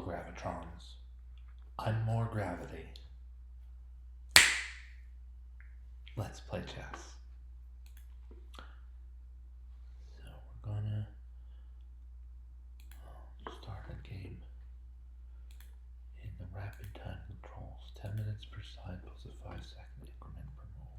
Hello, Gravitrons. I'm more gravity. Let's play chess. So we're gonna start a game in the rapid time controls. 10 minutes per side plus a 5-second increment per move.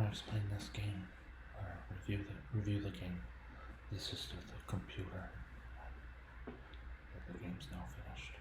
explain this game or review the game. This is to the computer. The game's now finished.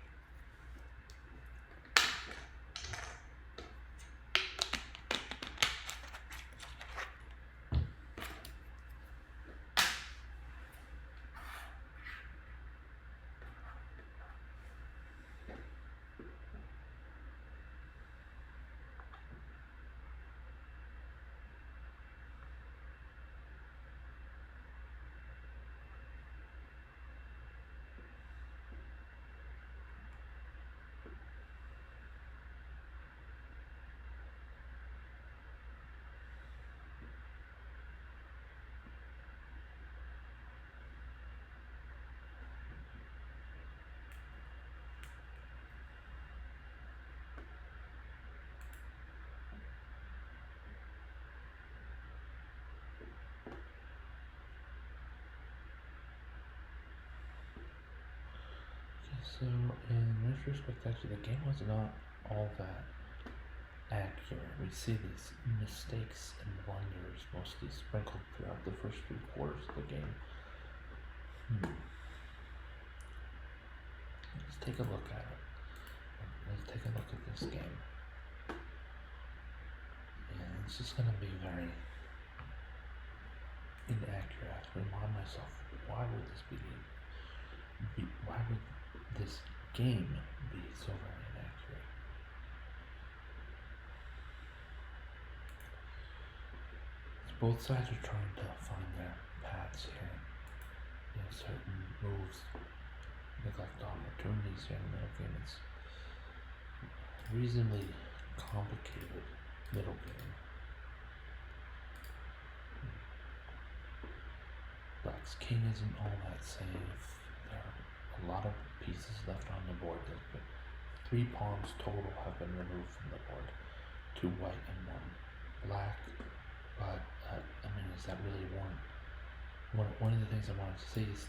So, in retrospect, actually, the game was not all that accurate. We see these mistakes and blunders mostly sprinkled throughout the first 3 quarters of the game. Let's take a look at it. Let's take a look at this game. And it's just going to be very inaccurate. I have to remind myself, why would this game be so very inaccurate? Both sides are trying to find their paths here. Certain moves neglect opportunities here in the middle game. It's reasonably complicated middle game. Black's king isn't all that safe. There are a lot of pieces left on the board. 3 pawns total have been removed from the board. 2 white and 1 black. But is that really one of the things I wanted to say is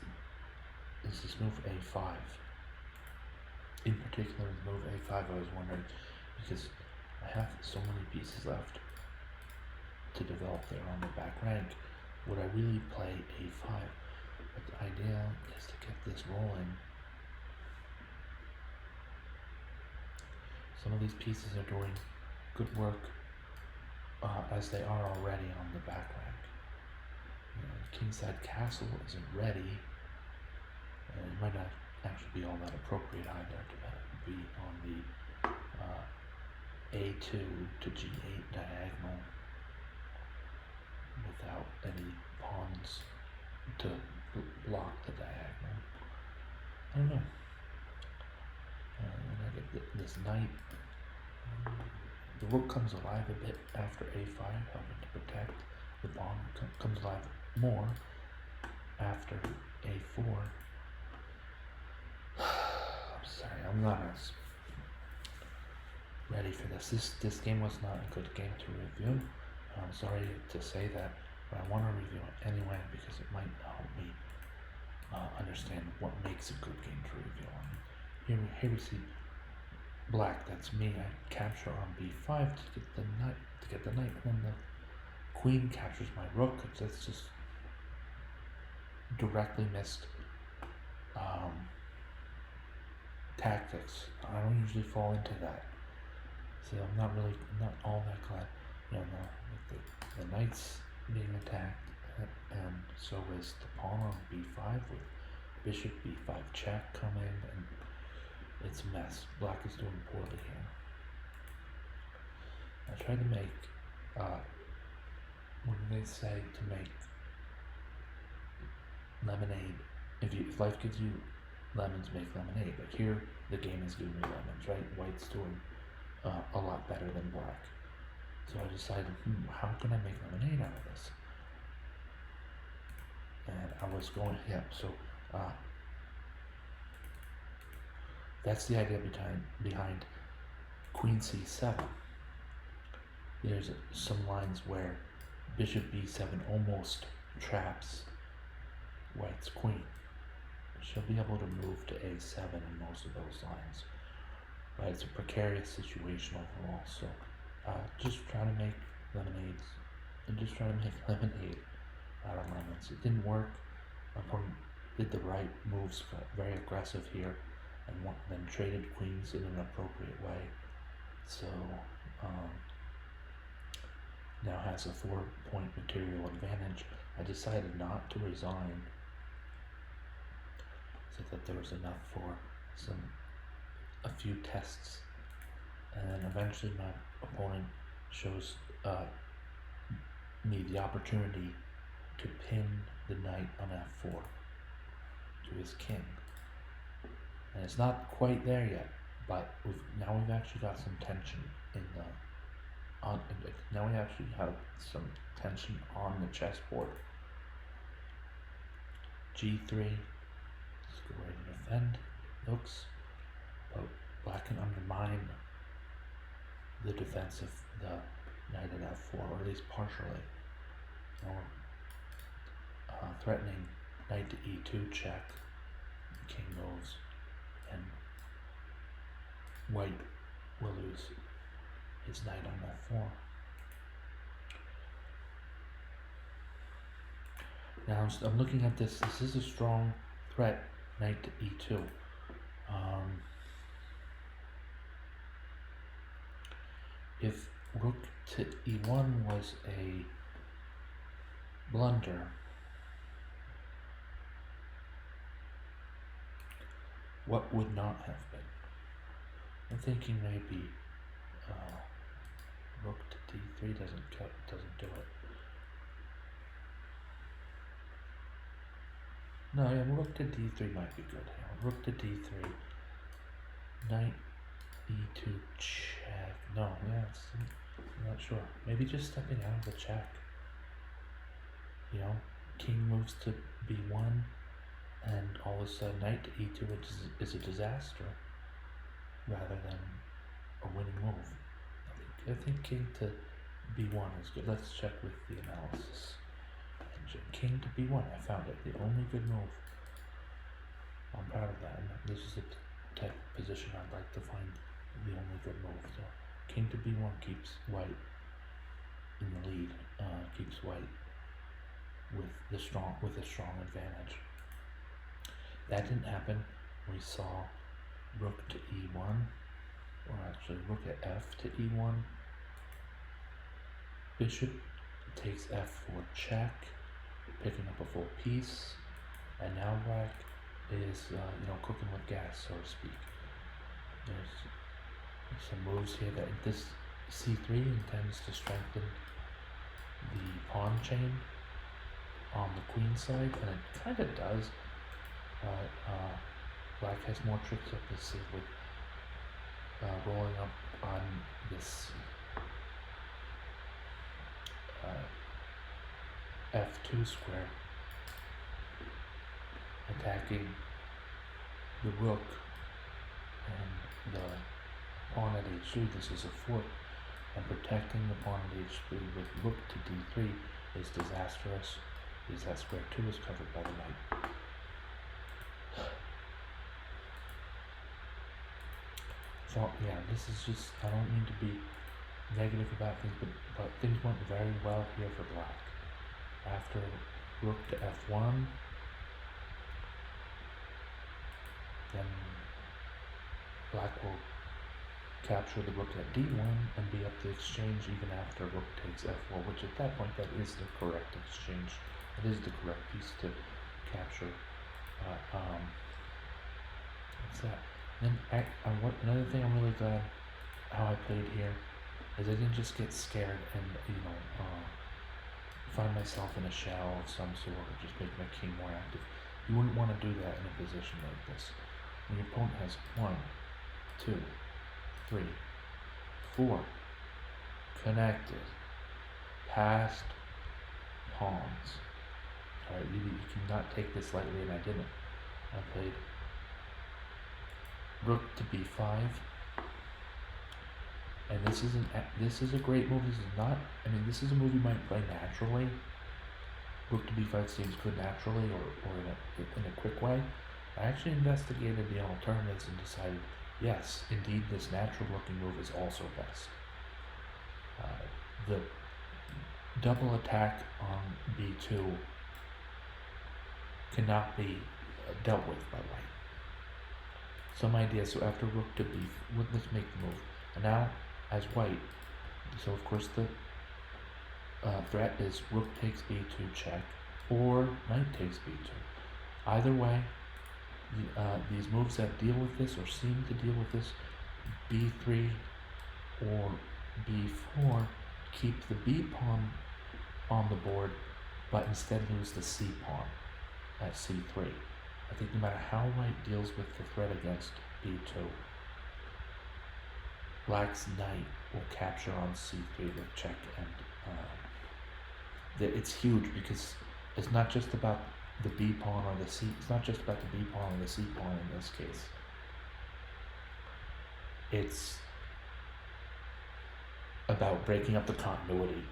this move A5. In particular, the move A5, I was wondering, because I have so many pieces left to develop there on the back rank, would I really play A5? But the idea is to get this rolling. Some of these pieces are doing good work as they are already on the back rank. Kingside Castle isn't ready, and it might not actually be all that appropriate either to be on the A2 to G8 diagonal without any pawns to block the diagonal. I don't know. And I get this knight. The rook comes alive a bit after A5, helping to protect. The pawn comes alive more after A4. I'm sorry, I'm not as ready for this. This game was not a good game to review. I'm sorry to say that, but I want to review it anyway because it might help me understand what makes a good game to review. Here we see black. That's me. I capture on B5 to get the knight, and then the queen captures my rook. That's just directly missed tactics. I don't usually fall into that, so I'm not all that glad. The knight's being attacked, and so is the pawn on B5 with bishop B5 check coming, and it's a mess. Black is doing poorly here. I tried to make when they say to make lemonade, if life gives you lemons, make lemonade. But here the game is giving me lemons, right? White's doing a lot better than black. So I decided, how can I make lemonade out of this? And I was going, so that's the idea behind Queen C7. There's some lines where Bishop B7 almost traps White's queen. She'll be able to move to A7 in most of those lines. But it's a precarious situation overall, so just trying to make lemonades and just try to make lemonade out of lemons. It didn't work. My opponent did the right moves, got very aggressive here, and then traded queens in an appropriate way. So now has a 4-point material advantage. I decided not to resign, so that there was enough for a few tests, and then eventually my opponent shows me the opportunity to pin the knight on f4 to his king, and it's not quite there yet, but we've actually got some tension in the now we actually have some tension on the chessboard. g3, let's go right and defend. Looks, but black can undermine the defense of the knight at f4, or at least partially. Now we're threatening knight to e2 check. The king moves, and white will lose his knight on f4. Now I'm looking at this. This is a strong threat, knight to e2. If rook to e1 was a blunder, what would not have been? I'm thinking maybe rook to d3 doesn't do it. No, yeah, rook to d3 might be good here. Rook to d3, knight e2 check. No, yeah, I'm not sure. Maybe just stepping out of the check. You know, king moves to b1, and all of a sudden knight to e2 is a disaster rather than a winning move. I think king to b1 is good. Let's check with the analysis engine. King to b1, I found it. The only good move. I'm proud of that. And this is the type of position I'd like to find the only good move. So king to b1 keeps white in the lead. Keeps white with a strong advantage. That didn't happen. We saw rook to e1, or actually rook at f to e1. Bishop takes f4 check, picking up a full piece, and now black is cooking with gas, so to speak. There's some moves here that this c3 intends to strengthen the pawn chain on the queen side, and it kind of does, but black has more tricks up his sleeve with rolling up on this f2 square, attacking the rook and the pawn at h3. This is a fort, and protecting the pawn at h3 with rook to d3 is disastrous, because that square 2 is covered by the knight. So yeah, this is just, I don't mean to be negative about things, but things went very well here for black. After rook to f1, then black will capture the rook at d1 and be up the exchange even after rook takes f4, which at that point, that is the correct exchange. It is the correct piece to capture. What's that? Then another thing I'm really glad how I played here is I didn't just get scared and find myself in a shell of some sort, or just make my king more active. You wouldn't want to do that in a position like this. When your opponent has 1, 2, 3, 4 connected, passed pawns. Alright, you cannot take this lightly, and I didn't. I played rook to b5, and this is a great move. This is not, this is a move you might play naturally. Rook to b5 seems good naturally, or in a quick way. I actually investigated the alternatives and decided, yes, indeed, this natural looking move is also best. double attack on b2 cannot be dealt with by white. Some idea, so after rook to b, let's make the move. And now, as white, so of course the threat is rook takes b2 check, or knight takes b2. Either way, these moves that deal with this, or seem to deal with this, b3 or b4, keep the b pawn on the board, but instead lose the c pawn at c3. I think no matter how white deals with the threat against b2, black's knight will capture on c3 with check, and it's huge because it's not just about the b pawn or the c. It's not just about the b pawn or the c pawn in this case. It's about breaking up the continuity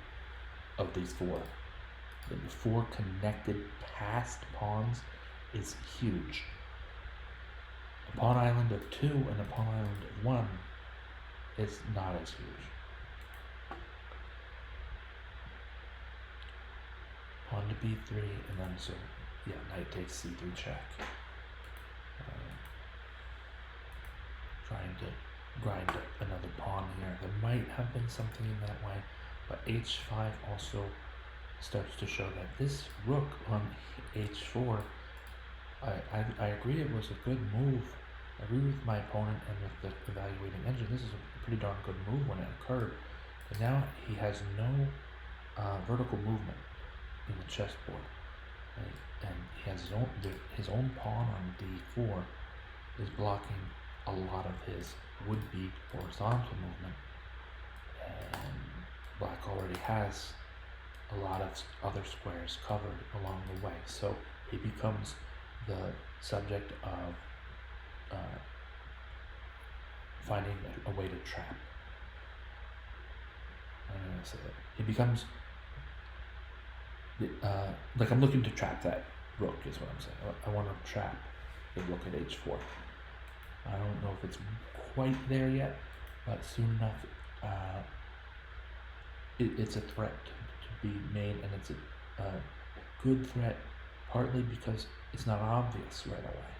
of these four. The four connected passed pawns is huge. A pawn island of 2 and a pawn island of 1 is not as huge. Pawn to b3, and then so, yeah, knight takes c3 check. Trying to grind another pawn here. There might have been something in that way, but h5 also starts to show that this rook on h4, I agree it was a good move. I agree with my opponent and with the evaluating engine. This is a pretty darn good move when it occurred. But now he has no vertical movement in the chessboard, right? And he has his own pawn on d4 is blocking a lot of his would-be horizontal movement, and black already has a lot of other squares covered along the way, so he becomes the subject of finding a way to trap. I'm gonna say that he becomes like I'm looking to trap that rook is what I'm saying. I want to trap the rook at h4. I don't know if it's quite there yet, but soon enough, it's a threat to be made, and it's a good threat, partly because it's not obvious right away.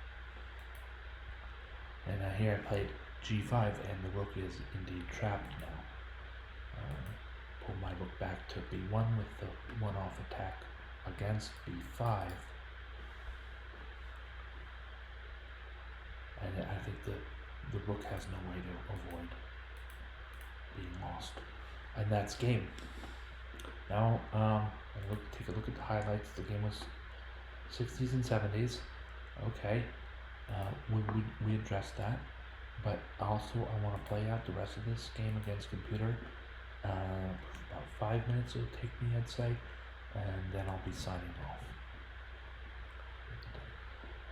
And here I played g5, and the rook is indeed trapped now. Pull my rook back to b1 with the one-off attack against b5. And I think the rook has no way to avoid being lost. And that's game. Now, take a look at the highlights. The game was 60s and 70s. Okay, we addressed that. But also, I want to play out the rest of this game against computer. About 5 minutes it'll take me, I'd say. And then I'll be signing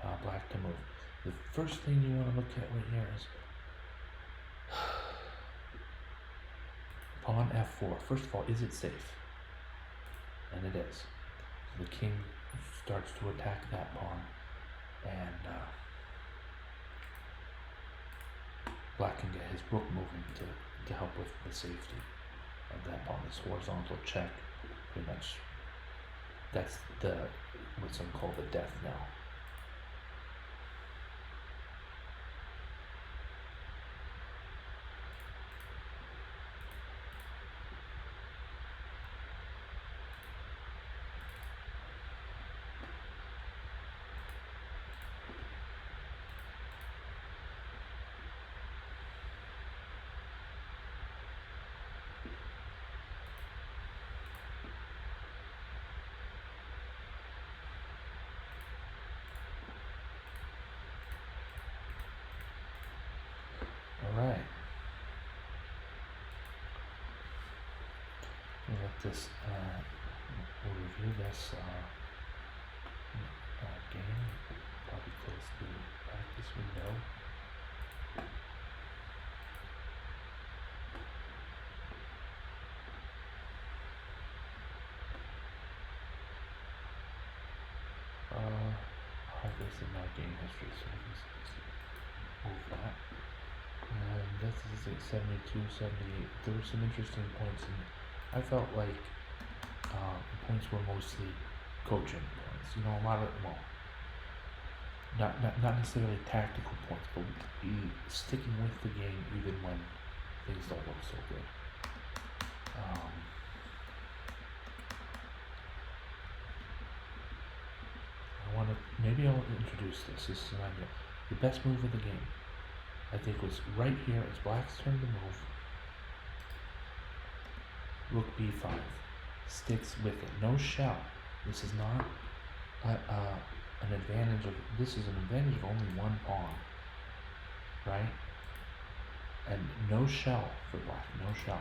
off. Black to move. The first thing you want to look at right here is pawn f4. First of all, is it safe? And it is. So the king starts to attack that pawn, and black can get his rook moving to help with the safety of that pawn. This horizontal check, pretty much, that's what some call the death knell. Alright. We'll let this, we'll review this game. Probably close the practice window. This is my game history, so let's move that. And this is at 72, 78. There were some interesting points, and I felt like points were mostly coaching points. You know, a lot of, well, not necessarily tactical points, but sticking with the game even when things don't look so good. Maybe I'll introduce this. This is an idea. The best move of the game, I think, was right here. It's Black's turn to move. Rook b5. Sticks with it. No shell. This is not an advantage of. This is an advantage of only one pawn. Right? And no shell for Black. No shell.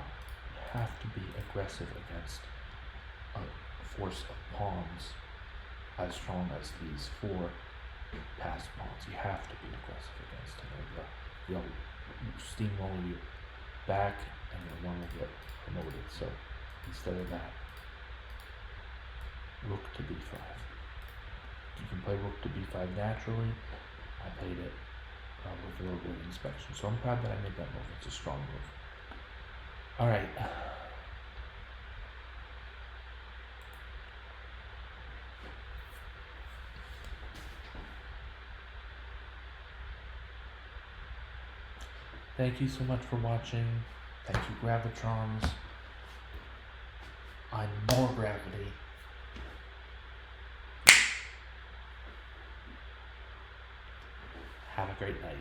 You have to be aggressive against a force of pawns as strong as these four passed pawns. You have to be aggressive against it, or they'll steamroll you back and your one will get promoted. So instead of that, rook to b5. You can play rook to b5 naturally. I played it with a little bit of inspection. So I'm proud that I made that move. It's a strong move. Alright. Thank you so much for watching. Thank you, Gravitrons. I'm more gravity. Have a great night.